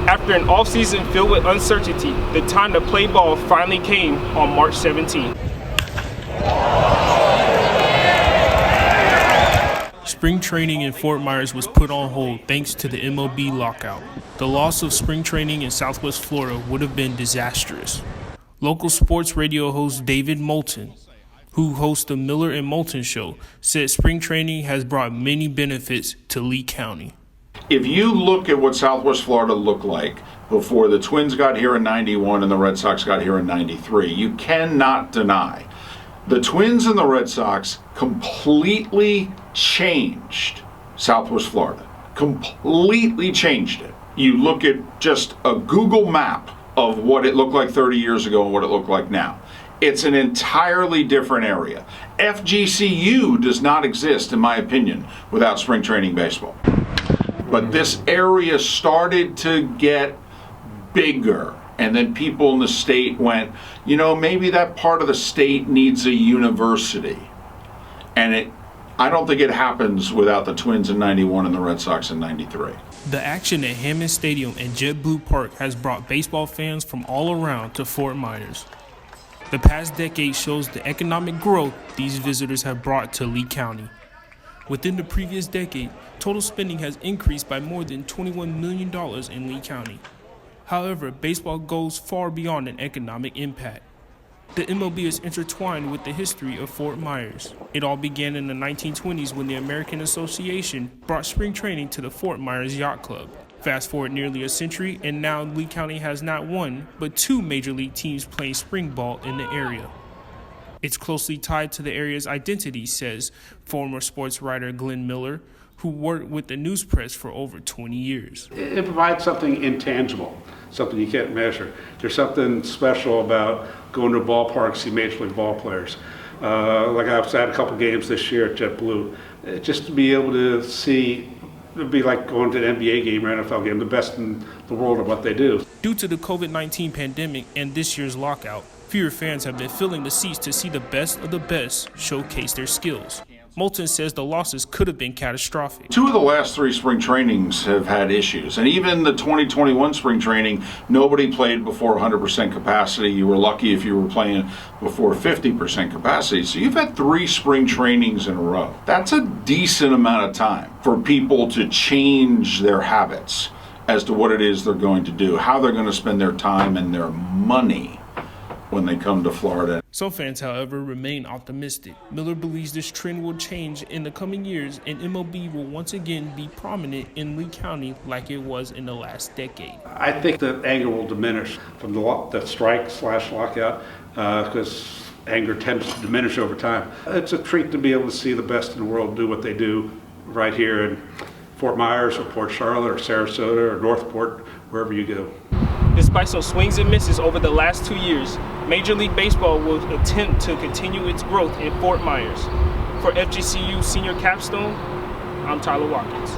After an offseason filled with uncertainty, the time to play ball finally came on March 17. Spring training in Fort Myers was put on hold thanks to the MLB lockout. The loss of spring training in Southwest Florida would have been disastrous. Local sports radio host David Moulton, who hosts the Miller and Moulton Show, said spring training has brought many benefits to Lee County. If you look at what Southwest Florida looked like before the Twins got here in 91 and the Red Sox got here in 93, you cannot deny the Twins and the Red Sox completely changed Southwest Florida. Completely changed it. You look at just a Google map of what it looked like 30 years ago and what it looked like now. It's an entirely different area. FGCU does not exist, in my opinion, without spring training baseball. But this area started to get bigger. And then people in the state went, you know, maybe that part of the state needs a university. And I don't think it happens without the Twins in 91 and the Red Sox in 93. The action at Hammond Stadium and JetBlue Park has brought baseball fans from all around to Fort Myers. The past decade shows the economic growth these visitors have brought to Lee County. Within the previous decade, total spending has increased by more than $21 million in Lee County. However, baseball goes far beyond an economic impact. The MLB is intertwined with the history of Fort Myers. It all began in the 1920s when the American Association brought spring training to the Fort Myers Yacht Club. Fast forward nearly a century, and now Lee County has not one, but two major league teams playing spring ball in the area. It's closely tied to the area's identity, says former sports writer Glenn Miller, who worked with the news press for over 20 years. It provides something intangible, something you can't measure. There's something special about going to a ballpark, see major league ball players. Like I've had a couple games this year at JetBlue. Just to be able to see, it'd be like going to an NBA game or NFL game, the best in the world of what they do. Due to the COVID-19 pandemic and this year's lockout, fewer fans have been filling the seats to see the best of the best showcase their skills. Moulton says the losses could have been catastrophic. Two of the last three spring trainings have had issues, and even the 2021 spring training, nobody played before 100% capacity. You were lucky if you were playing before 50% capacity. So you've had three spring trainings in a row. That's a decent amount of time for people to change their habits as to what it is they're going to do, how they're going to spend their time and their money when they come to Florida. Some fans, however, remain optimistic. Miller believes this trend will change in the coming years and MLB will once again be prominent in Lee County like it was in the last decade. I think the anger will diminish from the strike/lockout because anger tends to diminish over time. It's a treat to be able to see the best in the world do what they do right here in Fort Myers or Port Charlotte or Sarasota or Northport, wherever you go. Despite some swings and misses over the last 2 years, Major League Baseball will attempt to continue its growth in Fort Myers. For FGCU Senior Capstone, I'm Tyler Watkins.